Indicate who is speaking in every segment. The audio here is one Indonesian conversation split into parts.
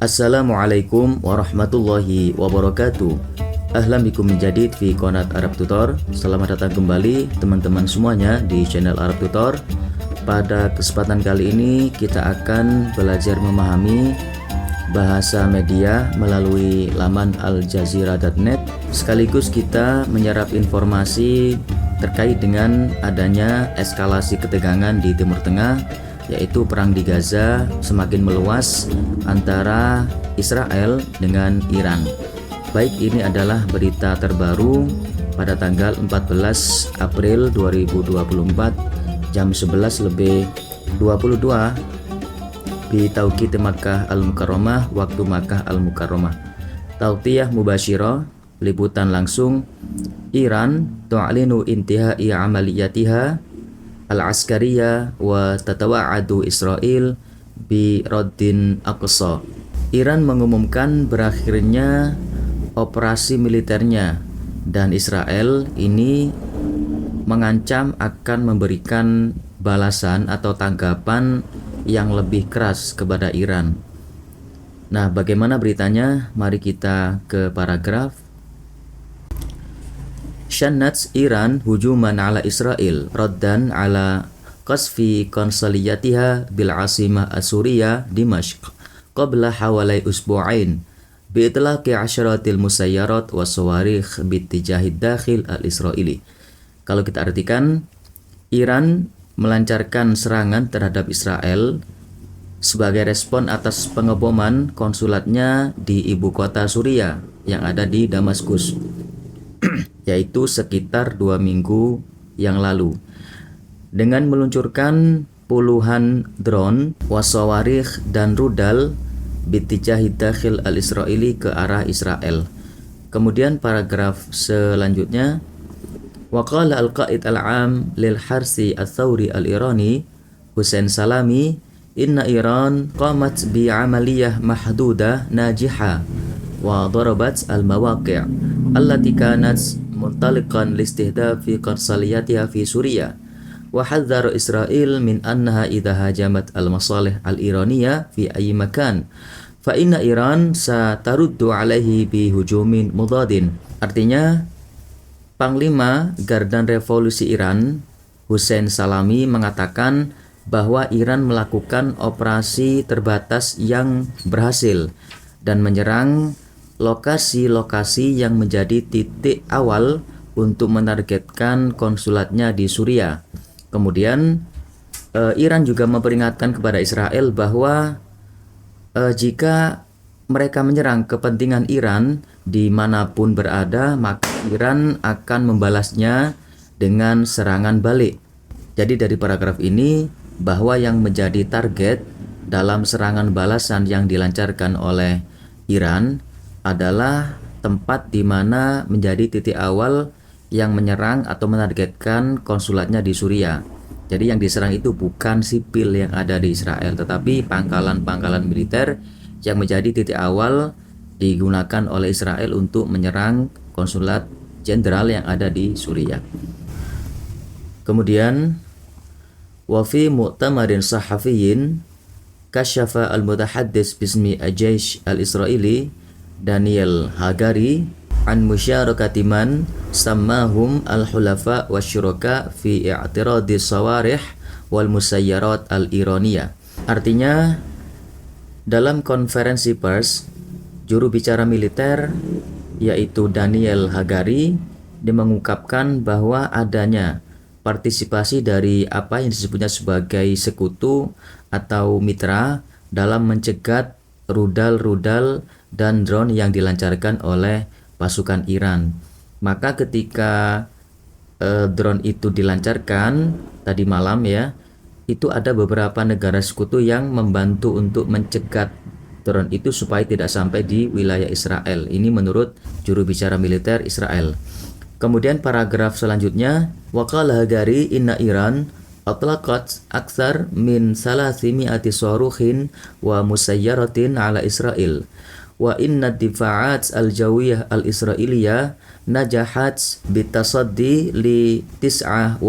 Speaker 1: Assalamualaikum warahmatullahi wabarakatuh. Ahlan bikum min jadid fi qanat Arab Tutor. Selamat datang kembali teman-teman semuanya di channel Arab Tutor. Pada kesempatan kali ini kita akan belajar memahami bahasa media melalui laman aljazira.net. Sekaligus kita menyerap informasi terkait dengan adanya eskalasi ketegangan di Timur Tengah, yaitu perang di Gaza semakin meluas antara Israel dengan Iran. Baik, ini adalah berita terbaru pada tanggal 14 April 2024 jam 11:22 di Tauqit Makkah Al-Mukarramah, waktu Makkah Al-Mukarramah. Tautiyah Mubasyirah, liputan langsung. Iran tu'linu intihai amaliyatiha al-askariyah wa tatawa'adu Israel bi raddin aqsa. Iran mengumumkan berakhirnya operasi militernya dan Israel ini mengancam akan memberikan balasan atau tanggapan yang lebih keras kepada Iran. Nah, bagaimana beritanya? Mari kita ke paragraf. Syannat Iran hujuman ala Israel raddan ala qasfi konsoliyatiha bil asimah as-Suriyah Dimashq qabla hawalai usbu'ain bi itlaqi asyaratil musayyarat wa sawarikh bittijahid dakhil al-Israeli. Kalau kita artikan, Iran melancarkan serangan terhadap Israel sebagai respon atas pengeboman konsulatnya di ibu kota Suriah yang ada di Damaskus, yaitu sekitar 2 minggu yang lalu, dengan meluncurkan puluhan drone, wasawarikh dan rudal bitijahid dakhil al-Israeli ke arah Israel. Kemudian paragraf selanjutnya, waqala al-qa'id al-'am lil harsi al-thawri al-Irani Hussein Salami, inna Iran qamat bi amaliyah mahdudah najihah wa darabat al-mawaqi' allati kanat muntaliqan listihdafi qarsaliyatiha fi Suriah wa hadzara Israel min annaha idha hajamat al-masalih al-Iraniyah fi ayyi makan fa inna Iran sataruddu alaihi bi hujumin mudadin. Artinya, Panglima Gardan Revolusi Iran Hussein Salami mengatakan bahwa Iran melakukan operasi terbatas yang berhasil dan menyerang lokasi-lokasi yang menjadi titik awal untuk menargetkan konsulatnya di Suriah. Kemudian Iran juga memperingatkan kepada Israel bahwa jika mereka menyerang kepentingan Iran dimanapun berada, maka Iran akan membalasnya dengan serangan balik. Jadi dari paragraf ini, bahwa yang menjadi target dalam serangan balasan yang dilancarkan oleh Iran adalah tempat di mana menjadi titik awal yang menyerang atau menargetkan konsulatnya di Suriah. Jadi yang diserang itu bukan sipil yang ada di Israel, tetapi pangkalan-pangkalan militer yang menjadi titik awal digunakan oleh Israel untuk menyerang konsulat jenderal yang ada di Suriah. Kemudian, wa fi mu'tamarin sahafiyyin kasyafa al-mutahaddits bismi al-jaysh al-Israeli Daniel Hagari an musyarakati man sammahum al-hulafa wa syuraka fi i'tiradi sawarih wal musayyarat al-Iraniyah. Artinya, dalam konferensi pers, juru bicara militer yaitu Daniel Hagari dia mengungkapkan bahwa adanya partisipasi dari apa yang disebutnya sebagai sekutu atau mitra dalam mencegat rudal-rudal dan drone yang dilancarkan oleh pasukan Iran. Maka ketika drone itu dilancarkan tadi malam ya, itu ada beberapa negara sekutu yang membantu untuk mencegat drone itu supaya tidak sampai di wilayah Israel. Ini menurut juru bicara militer Israel. Kemudian paragraf selanjutnya, waqala Hagari inna Iran atlaqat akthar min salasimi'ati sarukhin wa musayyaratin ala Israel wa inna difa'at al-jawiyah al-Israiliyah najahat bitasaddi li 99%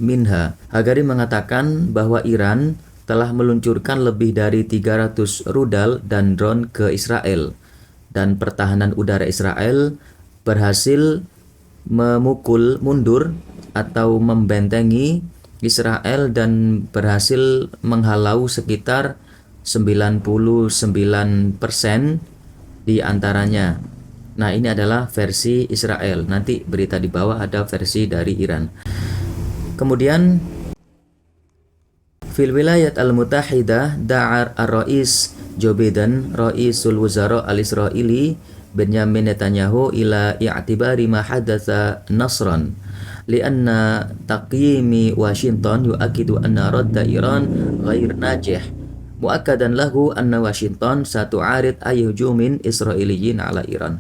Speaker 1: minha. Hagari mengatakan bahwa Iran telah meluncurkan lebih dari 300 rudal dan drone ke Israel, dan pertahanan udara Israel berhasil memukul mundur atau membentengi Israel dan berhasil menghalau sekitar 99% di antaranya. Nah, ini adalah versi Israel. Nanti berita di bawah ada versi dari Iran. Kemudian fil wilayat al-mutahidah da'ar ar-rais Joe Biden, Raisul Wuzara al-Israili Benjamin Netanyahu ila i'tibari ma hadatsa nasran lianna taqyimi Washington yu'akidu anna radda Iran ghair najih mu'akkadan lahu anna Washington satu'arid ay hujumin Israeliyin ala Iran.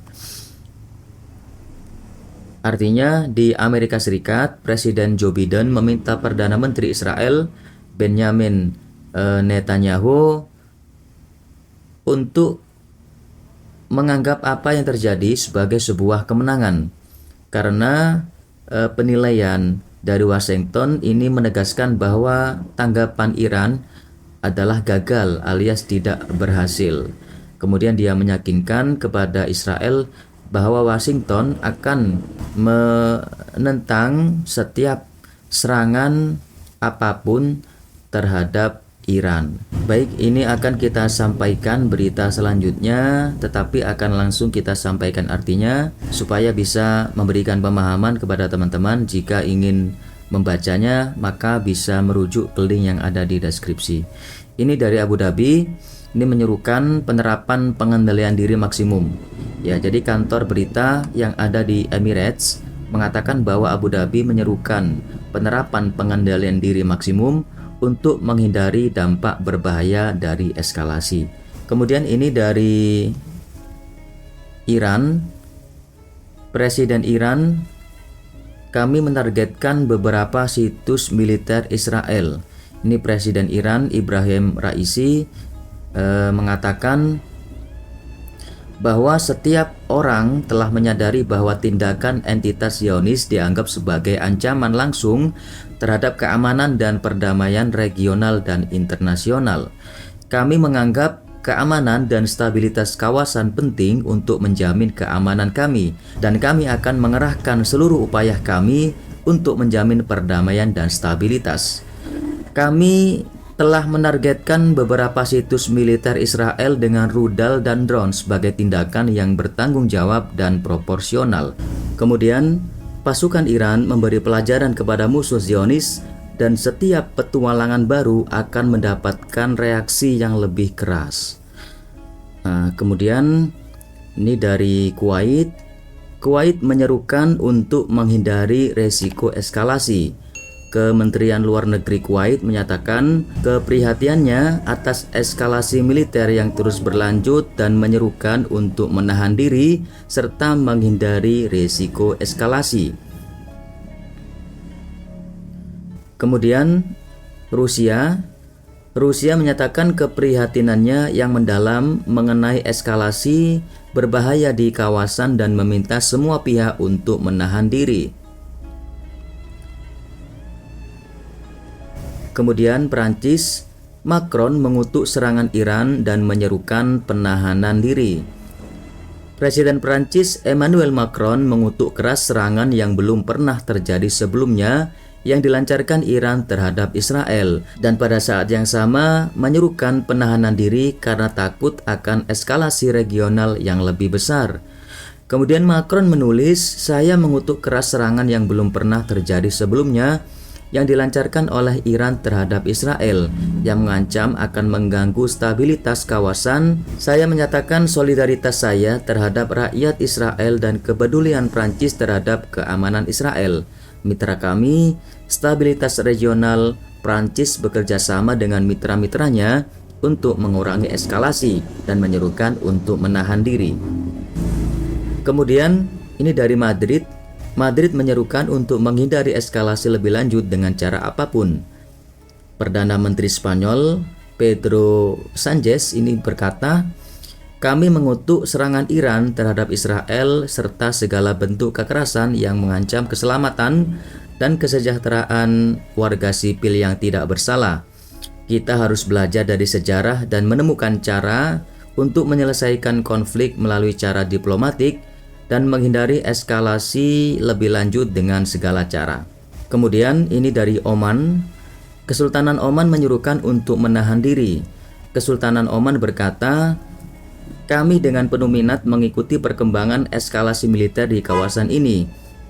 Speaker 1: Artinya, di Amerika Serikat, Presiden Joe Biden meminta Perdana Menteri Israel Benjamin Netanyahu untuk menganggap apa yang terjadi sebagai sebuah kemenangan, karena penilaian dari Washington ini menegaskan bahwa tanggapan Iran adalah gagal alias tidak berhasil. Kemudian dia meyakinkan kepada Israel bahwa Washington akan menentang setiap serangan apapun terhadap Iran. Baik, ini akan kita sampaikan berita selanjutnya, tetapi akan langsung kita sampaikan artinya supaya bisa memberikan pemahaman kepada teman-teman. Jika ingin membacanya, maka bisa merujuk ke link yang ada di deskripsi. Ini dari Abu Dhabi. Ini menyerukan penerapan pengendalian diri maksimum. Ya, jadi kantor berita yang ada di Emirates mengatakan bahwa Abu Dhabi menyerukan penerapan pengendalian diri maksimum untuk menghindari dampak berbahaya dari eskalasi. Kemudian ini dari Iran. Presiden Iran, kami menargetkan beberapa situs militer Israel. Ini Presiden Iran Ibrahim Raisi mengatakan bahwa setiap orang telah menyadari bahwa tindakan entitas Zionis dianggap sebagai ancaman langsung terhadap keamanan dan perdamaian regional dan internasional. Kami menganggap keamanan dan stabilitas kawasan penting untuk menjamin keamanan kami, dan kami akan mengerahkan seluruh upaya kami untuk menjamin perdamaian dan stabilitas. Kami telah menargetkan beberapa situs militer Israel dengan rudal dan drone sebagai tindakan yang bertanggung jawab dan proporsional. Kemudian, pasukan Iran memberi pelajaran kepada musuh Zionis, dan setiap petualangan baru akan mendapatkan reaksi yang lebih keras. Kemudian, ini dari Kuwait. Kuwait menyerukan untuk menghindari resiko eskalasi. Kementerian Luar Negeri Kuwait menyatakan keprihatiannya atas eskalasi militer yang terus berlanjut dan menyerukan untuk menahan diri serta menghindari risiko eskalasi. Kemudian Rusia menyatakan keprihatinannya yang mendalam mengenai eskalasi berbahaya di kawasan dan meminta semua pihak untuk menahan diri. Kemudian Prancis, Macron mengutuk serangan Iran dan menyerukan penahanan diri. Presiden Prancis Emmanuel Macron mengutuk keras serangan yang belum pernah terjadi sebelumnya yang dilancarkan Iran terhadap Israel, dan pada saat yang sama menyerukan penahanan diri karena takut akan eskalasi regional yang lebih besar. Kemudian Macron menulis, "Saya mengutuk keras serangan yang belum pernah terjadi sebelumnya yang dilancarkan oleh Iran terhadap Israel yang mengancam akan mengganggu stabilitas kawasan. Saya menyatakan solidaritas saya terhadap rakyat Israel dan kepedulian Prancis terhadap keamanan Israel. Mitra kami, stabilitas regional, Prancis bekerja sama dengan mitra-mitranya untuk mengurangi eskalasi dan menyerukan untuk menahan diri." Kemudian ini dari Madrid. Madrid menyerukan untuk menghindari eskalasi lebih lanjut dengan cara apapun. Perdana Menteri Spanyol Pedro Sánchez ini berkata, "Kami mengutuk serangan Iran terhadap Israel serta segala bentuk kekerasan yang mengancam keselamatan dan kesejahteraan warga sipil yang tidak bersalah. Kita harus belajar dari sejarah dan menemukan cara untuk menyelesaikan konflik melalui cara diplomatik dan menghindari eskalasi lebih lanjut dengan segala cara. Kemudian ini dari Oman. Kesultanan Oman menyuruhkan untuk menahan diri. Kesultanan Oman berkata, "Kami dengan penuh minat mengikuti perkembangan eskalasi militer di kawasan ini,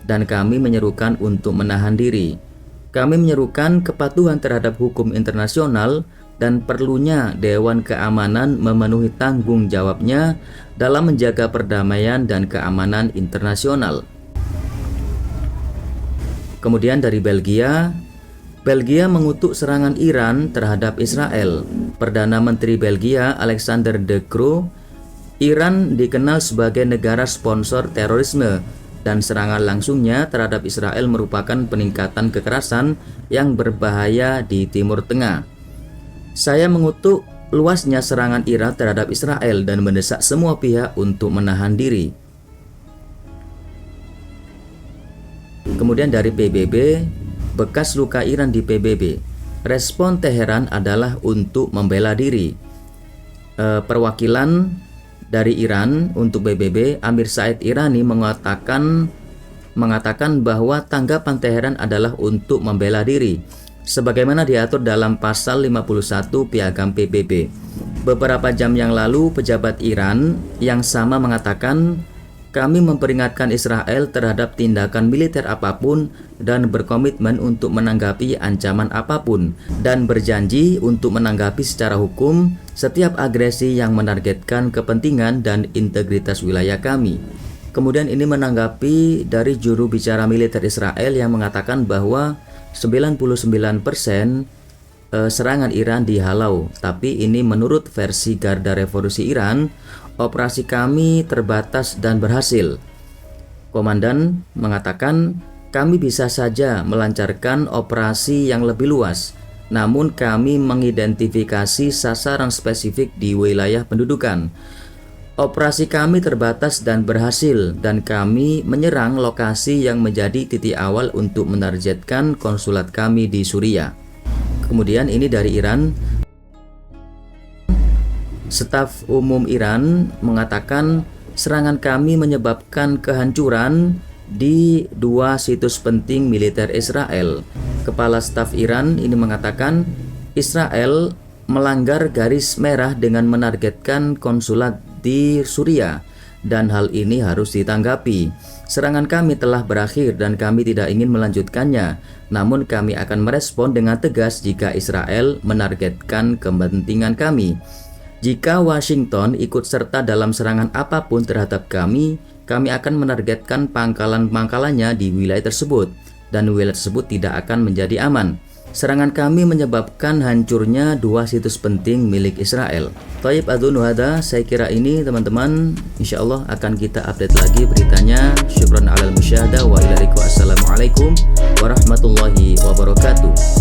Speaker 1: dan kami menyerukan untuk menahan diri. Kami menyerukan kepatuhan terhadap hukum internasional dan perlunya Dewan Keamanan memenuhi tanggung jawabnya dalam menjaga perdamaian dan keamanan internasional." Kemudian dari Belgia, Belgia mengutuk serangan Iran terhadap Israel. Perdana Menteri Belgia Alexander De Croo, "Iran dikenal sebagai negara sponsor terorisme dan serangan langsungnya terhadap Israel merupakan peningkatan kekerasan yang berbahaya di Timur Tengah. Saya mengutuk luasnya serangan Iran terhadap Israel dan mendesak semua pihak untuk menahan diri." Kemudian dari PBB, bekas luka Iran di PBB. Respon Teheran adalah untuk membela diri. Perwakilan dari Iran untuk PBB, Amir Said Irani mengatakan bahwa tanggapan Teheran adalah untuk membela diri, sebagaimana diatur dalam pasal 51 Piagam PBB. Beberapa jam yang lalu, pejabat Iran yang sama mengatakan, "Kami memperingatkan Israel terhadap tindakan militer apapun dan berkomitmen untuk menanggapi ancaman apapun dan berjanji untuk menanggapi secara hukum setiap agresi yang menargetkan kepentingan dan integritas wilayah kami." Kemudian ini menanggapi dari juru bicara militer Israel yang mengatakan bahwa 99% serangan Iran dihalau, tapi ini menurut versi Garda Revolusi Iran, operasi kami terbatas dan berhasil. Komandan mengatakan, "Kami bisa saja melancarkan operasi yang lebih luas, namun kami mengidentifikasi sasaran spesifik di wilayah pendudukan. Operasi kami terbatas dan berhasil, dan kami menyerang lokasi yang menjadi titik awal untuk menargetkan konsulat kami di Suriah." Kemudian ini dari Iran. Staf Umum Iran mengatakan serangan kami menyebabkan kehancuran di 2 situs penting militer Israel. Kepala Staf Iran ini mengatakan Israel melanggar garis merah dengan menargetkan konsulat di Suriah dan hal ini harus ditanggapi. Serangan kami telah berakhir dan kami tidak ingin melanjutkannya, namun kami akan merespon dengan tegas jika Israel menargetkan kepentingan kami. Jika Washington ikut serta dalam serangan apapun terhadap kami akan menargetkan pangkalan-pangkalannya di wilayah tersebut, dan wilayah tersebut tidak akan menjadi aman. Serangan kami menyebabkan hancurnya 2 situs penting milik Israel. Taib adunu hada, saya kira ini teman-teman, insya Allah akan kita update lagi beritanya. Syukran alal musyahadah wa ilaikum. Assalamualaikum warahmatullahi wabarakatuh.